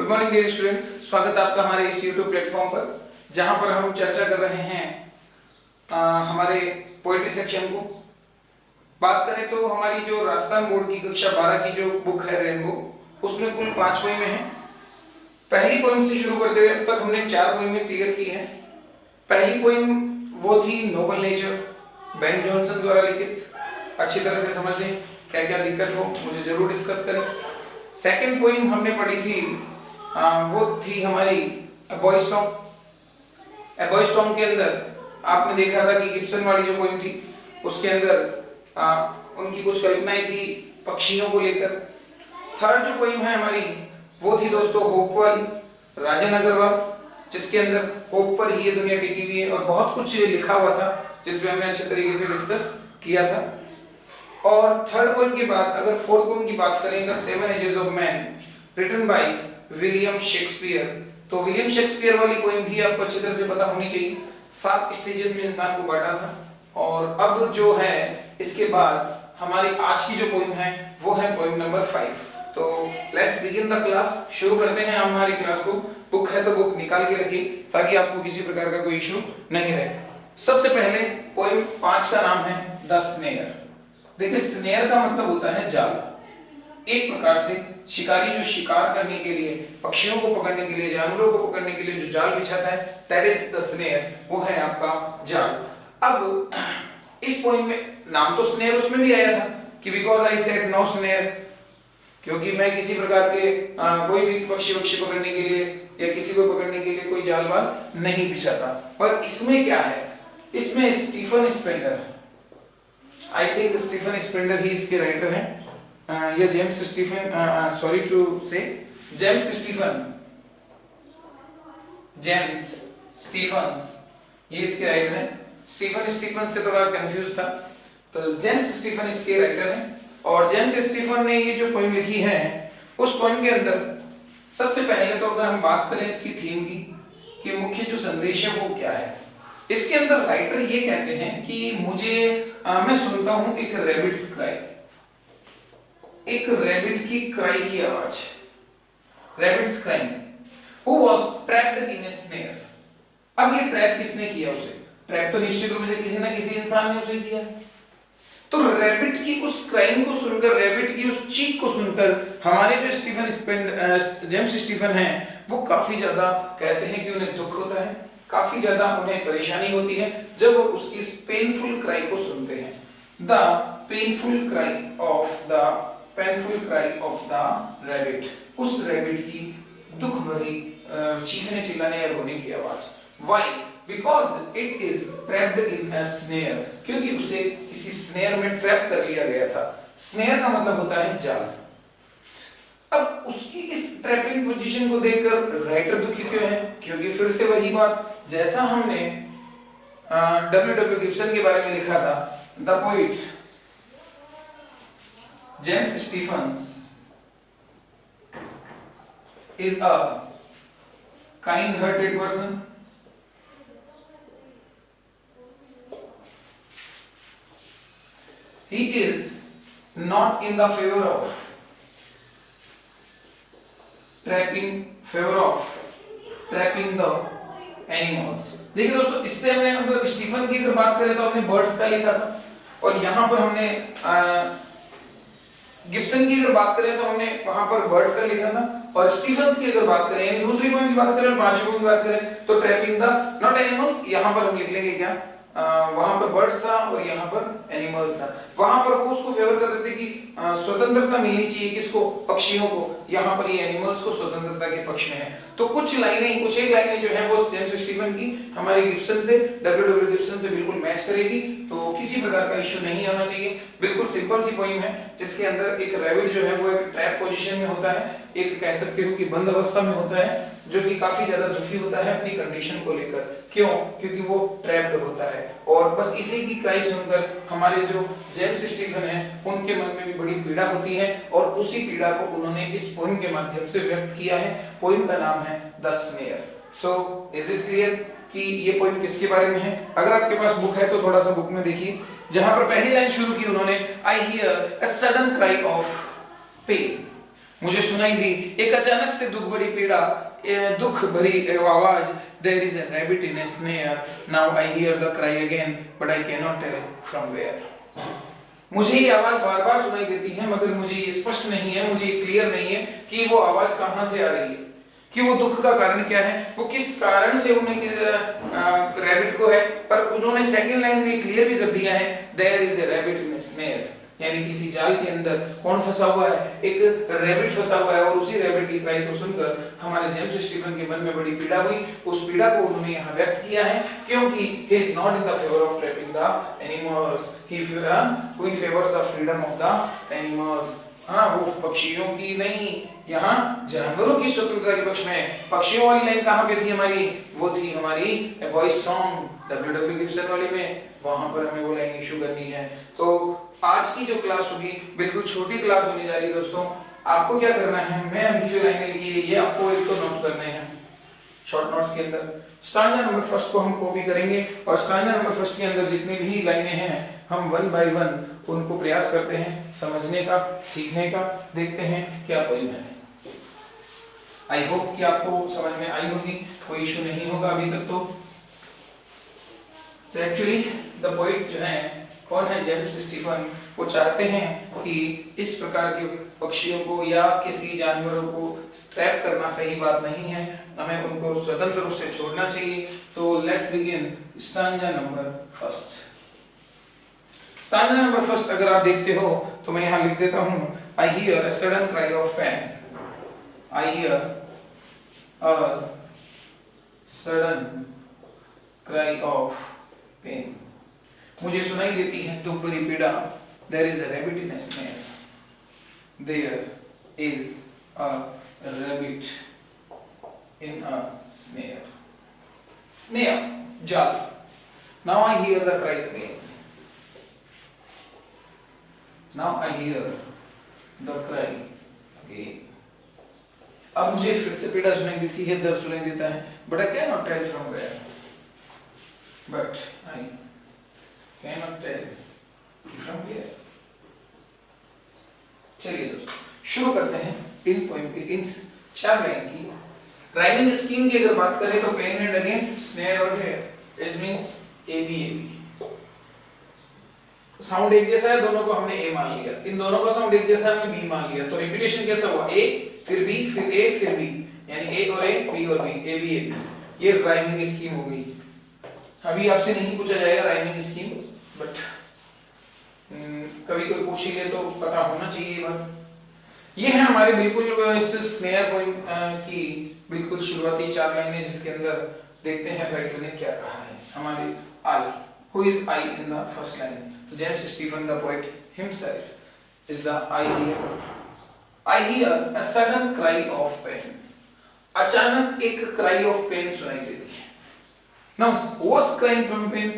Good morning dear students, स्वागत है आपका हमारे इस YouTube प्लेटफॉर्म पर, जहां पर हम चर्चा कर रहे हैं हमारे पोएट्री सेक्शन को। बात करें तो हमारी जो राजस्थान बोर्ड की कक्षा 12 की जो बुक है रेनबो, उसमें कुल 5 पोएम हैं। पहली पोएम से शुरू करते हुए अब तक हमने 4 पोएमें क्लियर की हैं। पहली पोएम वो थी नोबल नेचर, बेन जॉनसन द्वारा लिखित। अच्छी तरह से समझ लें, क्या क्या दिक्कत हो मुझे जरूर डिस्कस करें। सेकंड पोएम हमने पढ़ी थी, वो थी हमारी अ बॉयज सॉन्ग। अ बॉयज सॉन्ग के अंदर आपने देखा था कि गिब्सन वाली जो पोएम थी उसके अंदर उनकी कुछ कल्पनाएं थी पक्षियों को लेकर। थर्ड जो पोएम है हमारी वो थी दोस्तों होप वाली, राजन अग्रवाल, जिसके अंदर होप पर ही ये दुनिया टिकी हुई है और बहुत कुछ लिखा हुआ था जिसमें हमने अच्छे तरीके से डिस्कस किया था। और थर्ड पोएम के बाद अगर फोर्थ पोएम की बात करें, the seven ages of man written by William Shakespeare, तो विलियम शेक्सपियर वाली पोएम भी आपको अच्छी तरह से पता होनी चाहिए। 7 स्टेजेस में इंसान को बांटा था। और अब जो है इसके बाद हमारी आज की जो पोएम है वो है पोएम नंबर 5। तो लेट्स बिगिन द क्लास। शुरू करते हैं हम हमारी क्लास को। बुक है तो बुक निकाल के रखिए ताकि आपको किसी प्रकार का कोई इशू नहीं रहे। सबसे पहले पोएम 5 का नाम है द स्नेयर। देखिए, स्नेयर का मतलब होता है जाल। एक प्रकार से शिकारी जो शिकार करने के लिए, पक्षियों को पकड़ने के लिए, जानवरों को पकड़ने के लिए जो जाल बिछाता है, दैट इज द स्नेयर, वो है आपका जाल। अब इस पोएम में नाम तो स्नेयर उसमें भी आया था कि because I said no snare, क्योंकि मैं किसी प्रकार के कोई भी पक्षी पकड़ने के लिए या किसी को पकड़ने के लिए कोई जाल वाल नहीं बिछाता। पर इसमें क्या है, इसमें Stephen Spender, I think Stephen Spender ही इसके राइटर हैं, या James Stephen, sorry to say James Stephen ये इसके राइटर हैं। स्टीफन से थोड़ा कंफ्यूज था, तो जेम्स स्टीफन इसके राइटर हैं। और जेम्स स्टीफन ने ये जो पोएम लिखी है, उस पोएम के अंदर सबसे पहले तो अगर हम बात करें इसकी थीम की कि मुख्य जो संदेश है वो क्या है, इसके अंदर राइटर ये कहते हैं कि मैं सुनता हूं एक रैबिट्स क्राई, एक रैबिट की क्राई की आवाज, rabbits crying, who was trapped in a snare. अब ये ट्रैप किसने किया उसे? ट्रैप तो निश्चित रूप से किसी ना किसी इंसान ने उसे किया। तो रैबिट की उस क्राइंग को सुनकर, रैबिट की उस चीख को सुनकर हमारे जो जेम्स स्टीफन हैं वो काफी ज्यादा कहते हैं कि उन्हें दुख होता है, काफी ज्यादा उन्हें परेशानी होती है जब वो उसकी इस पेनफुल क्राई को सुनते हैं। The painful cry of the rabbit, उस रैबिट की दुख भरी चीखने चिल्लाने या रोने की आवाज। Why? Because it is trapped in a snare, क्योंकि उसे किसी स्नेयर में ट्रैप कर लिया गया था। स्नेयर का मतलब होता है जाल। अब उसकी इस ट्रैपिंग पोजीशन को देखकर राइटर दुखी क्यों है? क्योंकि फिर से वही बात, जैसा हमने W.W. गिब्सन के बारे में लिखा था, the poet James Stephen is a kind-hearted person. He is not in the favor of trapping the animals. देखिए दोस्तों, इससे हमने मतलब स्टीफन की अगर बात करें तो हमने बर्ड्स का लिखा था, और यहाँ पर हमने गिब्सन की अगर बात करें तो हमने वहां पर बर्ड्स का लिखा था। और स्टीफन्स की अगर बात करें, यानी दूसरी पोएम की बात करें और पांचवी पोएम की बात करें, तो ट्रैपिंग द नॉट एनिमल्स, यहाँ पर हम लिख लेंगे क्या, वहां पर बर्ड्स था और यहाँ पर एनिमल्स था। वहां पर वो उसको फेवर कर देते कि स्वतंत्रता मिलनी चाहिए किसको, पक्षियों को, यहाँ पर ये एनिमल्स को स्वतंत्रता के पक्ष में है। तो कुछ एक लाइनें जो है वो जेम्स स्टीफन की हमारे गिब्सन से, W.W. गिब्सन से बिल्कुल मैच करेगी, तो किसी प्रकार का इश्यू नहीं होना चाहिए। बिल्कुल सिंपल सी पोएम है जिसके अंदर एक रैबिट जो है वो एक ट्रैप पोजीशन में होता है, एक कह सकते हो कि बंद अवस्था में होता है, जो कि काफी ज्यादा दुखी होता है अपनी कंडीशन को लेकर। क्यों? क्योंकि वो ट्रैप्ड होता है। और बस इसी की क्राई सुनकर हमारे जो जेम्स स्टीफन हैं उनके मन में भी बड़ी पीड़ा होती है, और उसी पीड़ा को उन्होंने इस पोएम के माध्यम से व्यक्त किया है। पोएम का नाम है the snare. So is it clear कि ये पोएम किसके बारे में है? अगर आपके पास बुक है तो थोड़ा सा बुक में देखिए, जहां पर पहली लाइन शुरू की उन्होंने, I hear a sudden cry of pain, मुझे सुनाई दी एक अचानक से दुख भरी पीड़ा, दुख भरी आवाज, there is a rabbit in a snare, now I hear the cry again but I cannot tell from where। मुझे ये आवाज बार बार सुनाई देती है मगर मुझे ये स्पष्ट नहीं है, मुझे ये क्लियर नहीं है कि वो आवाज कहाँ से आ रही है, कि वो दुख का कारण क्या है, वो किस कारण से उन्हें रैबिट को है। पर उन्होंने सेकंड लाइन में क्लियर भी कर दिया है, there is a rabbit in snare, यानी किसी जाल के अंदर कौन फंसा हुआ है, एक रैबिट फंसा हुआ है। और उसी रैबिट की क्राई को सुनकर हमारे जेम्स स्टीफन के मन में बड़ी पीड़ा हुई। उस पीड़ा को उन्होंने यहाँ व्यक्त किया है क्योंकि he is not in the favor of trapping the animals, he favors the freedom of the animals। हाँ, वो पक्षियों की नहीं, यहाँ जानवरों की स्वतंत्रता के पक्ष में। पक्षियों वाली लाइन कहाँ पे थी हमारी, वो थी हमारी a voice song W Gibson वाली में, वहां पर हमें वो लाइन इशू करनी है। तो आज की जो क्लास होगी बिल्कुल छोटी क्लास होने जा रही है दोस्तों। आपको क्या करना है, मैं अभी जो लाइनें लिखी है ये आपको एक तो नोट करने हैं शॉर्ट नोट्स के अंदर। स्टैंजा नंबर फर्स्ट को हम कॉपी करेंगे और स्टैंजा नंबर फर्स्ट के अंदर जितनी भी लाइनें हैं हम वन बाय वन उनको प्रयास करते हैं समझने का, सीखने का, देखते हैं क्या पोएम है। आई होप कि आपको समझ में आई होगी, कोई इशू नहीं होगा अभी तक। तो एक्चुअली द पोइट जो है कौन है, जेम्स स्टीफन। वो चाहते हैं कि इस प्रकार के पक्षियों को या किसी जानवरों को ट्रैप करना सही बात नहीं है, हमें उनको स्वतंत्र रूप से छोड़ना चाहिए। तो let's begin stanza number first. Stanza number first अगर आप देखते हो तो मैं यहाँ लिख देता हूँ, I hear a sudden cry of pain, I hear a sudden cry of pain, मुझे सुनाई देती है दुख भरी पीड़ा। There is a rabbit in a snare, there is a rabbit in a snare, snare जाल। Now I hear the cry again, now I hear the cry again। अब मुझे फिर से पीड़ा सुनाई देती है, दर्द सुनाई देता है, but I cannot tell from where, but I cannot tell from where। चलिए दोस्तों शुरू करते हैं इन पोएम के इन चार लाइन की राइमिंग स्कीम की। अगर बात करें तो पेन एंड अगेन, स्नेयर और hair, it means A B A B. Sound एक जैसा है, दोनों को हमने ए मान लिया, इन दोनों का साउंड एक जैसा हमने बी मान लिया। तो रिपीटेशन कैसा हुआ, ए फिर बी फिर ए फिर बी, यानी ए और ए, बी और B, A B A B. ये राइमिंग स्कीम हो गई। अभी आपसे नहीं पूछा जाएगा राइमिंग स्कीम, बट कभी कोई पूछ ही ले तो पता होना चाहिए ये बात। ये है हमारे बिल्कुल इस स्नेयर पोएम की बिल्कुल शुरुआती चार लाइनें, जिसके अंदर देखते हैं राइटर ने क्या कहा है। हमारे I, who is I in the first line, तो James Stephen the poet himself is the I here. I hear a sudden cry of pain, अचानक एक क्राई ऑफ पेन सुनाई देती है। Now who was crying from pain,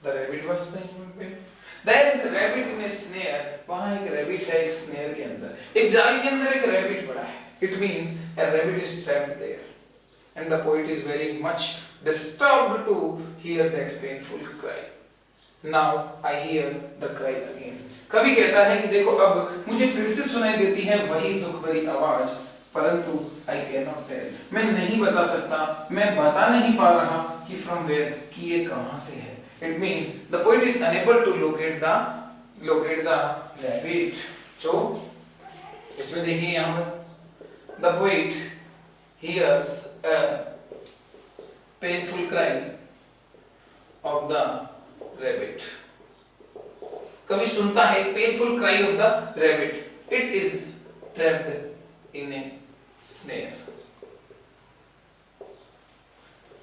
the rabbit was crying from pain. There is a rabbit in a snare, वहाँ एक rabbit है एक snare के अंदर, एक जाल के अंदर एक रैबिट पड़ा है। It means a rabbit is trapped there, and the poet is very much disturbed to hear that painful cry. Now I hear the cry again। कवि कहता है कि देखो अब मुझे फिर से सुनाई देती है वही दुख भरी आवाज, परंतु I cannot tell, मैं नहीं बता सकता, मैं बता नहीं पा रहा कि from where, कि ये कहाँ से है। It means the poet is unable to locate the rabbit। So इसमें देखिए यहाँ पर the poet hears a painful cry of the rabbit। कवि सुनता है painful cry of the rabbit, it is trapped in a snare।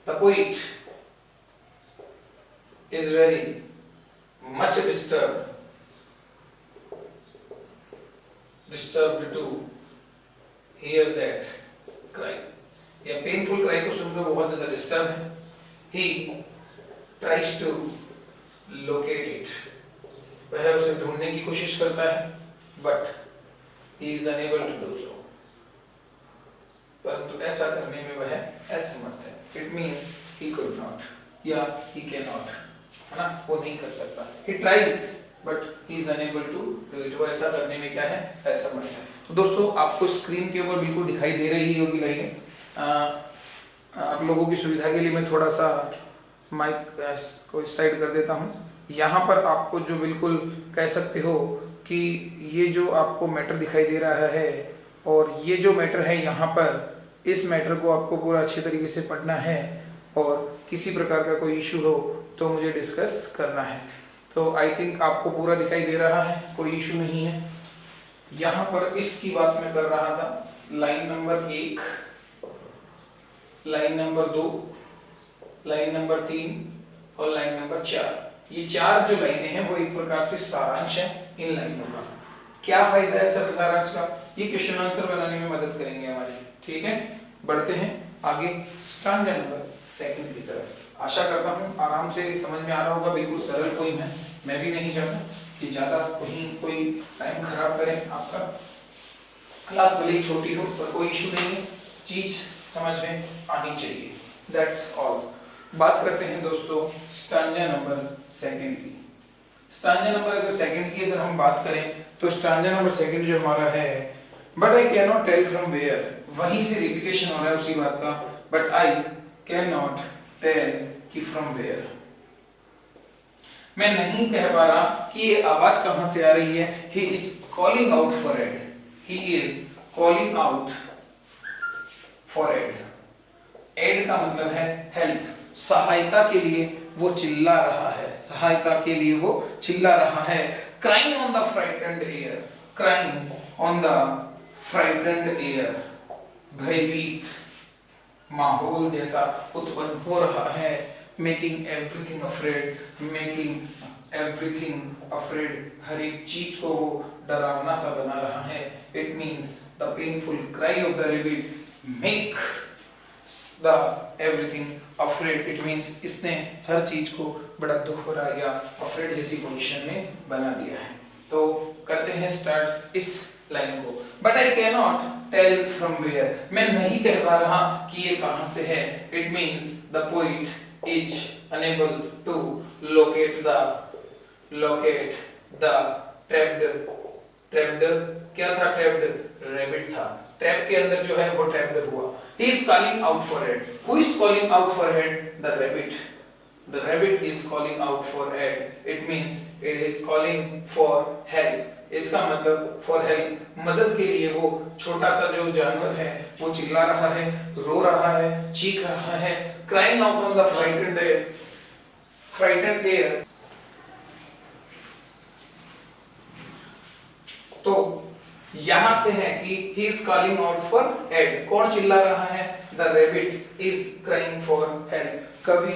The poet is very much disturbed to hear that cry। या painful cry को सुनकर बहुत ज्यादा disturb है। He tries to locate it, वह उसे ढूंढने की कोशिश करता है, but he is unable to do so, परंतु ऐसा करने में वह असमर्थ है। It means he could not या he cannot, है ना, वो नहीं कर सकता। He tries but he is unable to do it, वो ऐसा करने में क्या है, असमर्थ है। तो दोस्तों आपको स्क्रीन के ऊपर बिल्कुल दिखाई दे रही होगी लाइनें। आप लोगों की सुविधा के लिए मैं थोड़ा सा माइक को इस साइड कर देता हूँ। यहाँ पर आपको जो बिल्कुल कह सकते हो कि ये जो आपको मैटर दिखाई दे रहा है और ये जो मैटर है यहाँ पर, इस मैटर को आपको पूरा अच्छे तरीके से पढ़ना है और किसी प्रकार का कोई इशू हो तो मुझे डिस्कस करना है। तो आई थिंक आपको पूरा दिखाई दे रहा है, कोई इशू नहीं है। यहाँ पर इसकी बात मैं कर रहा था, line number 1, line number 2, line number 3 और लाइन नंबर 4। ये 4 जो लाइनें हैं वो एक प्रकार से सारांश है इन लाइनों का। क्या फायदा है सर सारांश का? ये क्वेश्चन आंसर बनाने में मदद करेंगे हमारी। ठीक है, बढ़ते हैं आगे स्टांजा नंबर 2 की तरफ। आशा करता हूँ आराम से समझ में आ रहा होगा, बिल्कुल सरल कोई मैं भी नहीं चाहता कि ज्यादा कहीं कोई टाइम खराब करें आपका। क्लास भले ही छोटी हो पर कोई इशू नहीं है, चीज समझ में आनी चाहिए, दैट्स ऑल। बात करते हैं दोस्तों स्टांजा नंबर 2 की। स्टांजा नंबर अगर 2 की अगर हम बात करें तो स्टांजा नंबर 2 जो हमारा है, but I can not tell from where, वहीं से रिपीटेशन हो रहा है उसी बात का, but I can not tell कि फ्रॉम वेयर। मैं नहीं कह पा रहा कि ये आवाज कहां से आ रही है। He is calling out for aid, he is calling out for aid. Aid का मतलब है हेल्प, सहायता के लिए वो चिल्ला रहा है, सहायता के लिए वो चिल्ला रहा है। Crying on the frightened air, crying on the frightened air, भयभीत माहौल जैसा उत्पन्न हो रहा है। Making everything afraid, making everything afraid, हर एक चीज को वो डरावना सा बना रहा है। It means the painful cry of the rabbit make the everything afraid. It means इसने हर चीज को बड़ा दुख भरा या अफ्रेड जैसी पोजीशन में बना दिया है। तो करते हैं स्टार्ट इस लाइन को। But I can not tell from where, मैं नहीं कह पा रहा कि ये कहां से है। It means the poet is unable to locate the trapped क्या था? ट्रैप्ड रैबिट था। ट्रैप के अंदर जो है वो ट्रैप्ड हुआ। He is calling out for aid. Who is calling out for aid? The rabbit. The rabbit is calling out for aid. It means it is calling for help. इसका मतलब for help, मदद के लिए वो छोटा सा जो जानवर है वो चिल्ला रहा है, रो रहा है, चीख रहा है। Crying out on the frightened air. तो यहां से है कि he is calling out for aid। कौन चिल्ला रहा है? The rabbit is crying for help। कभी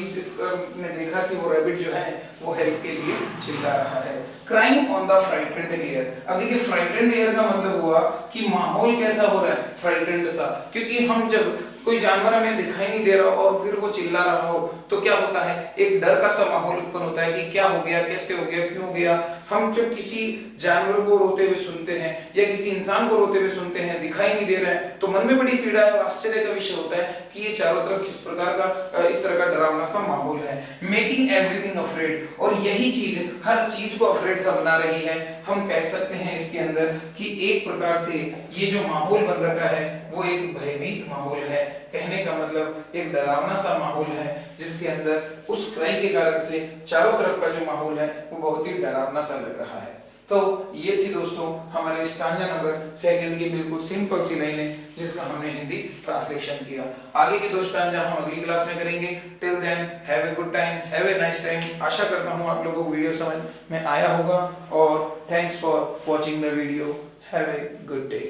ने देखा कि वो रैबिट जो है वो हेल्प के लिए चिल्ला रहा है। Crying on the frightened air। अब देखिए frightened air का मतलब हुआ कि माहौल कैसा हो रहा है? frightened सा। क्योंकि हम जब कोई जानवर हमें दिखाई नहीं दे रहा और फिर वो चिल्ला रहा हो तो क्या होता है? एक डर का सा माहौल उत्पन्न होता है कि क्या हो गया, कैसे हो गया, क्यों हो गया। हम जब किसी जानवर को रोते हुए सुनते हैं या किसी इंसान को रोते हुए सुनते हैं, दिखाई नहीं दे रहा है, तो मन में बड़ी पीड़ा और आश्चर्य का विषय होता है कि ये चारों तरफ किस प्रकार का इस तरह का डरावना सा माहौल है। मेकिंग एवरीथिंग अफ्रेड, और यही चीज हर चीज को अफ्रेड सा बना रही है। हम कह सकते हैं इसके अंदर कि एक प्रकार से ये जो माहौल बन रखा है वो एक भयभीत माहौल है। कहने का मतलब एक डरावना सा माहौल है जिसके अंदर उस क्राई के कारण से चारों तरफ का जो माहौल है वो बहुत ही डरावना सा लग रहा है। तो ये थी दोस्तों हमारे स्टांजा नंबर 2 की बिल्कुल सिंपल सी लाइन है जिसका हमने हिंदी ट्रांसलेशन किया। आगे के 2 स्टांजा हम अगली क्लास में करेंगे। Till then have a good time, have a nice time. आशा करता हूँ आप लोगों को वीडियो समझ में आया होगा और thanks for watching the video. Have a good day.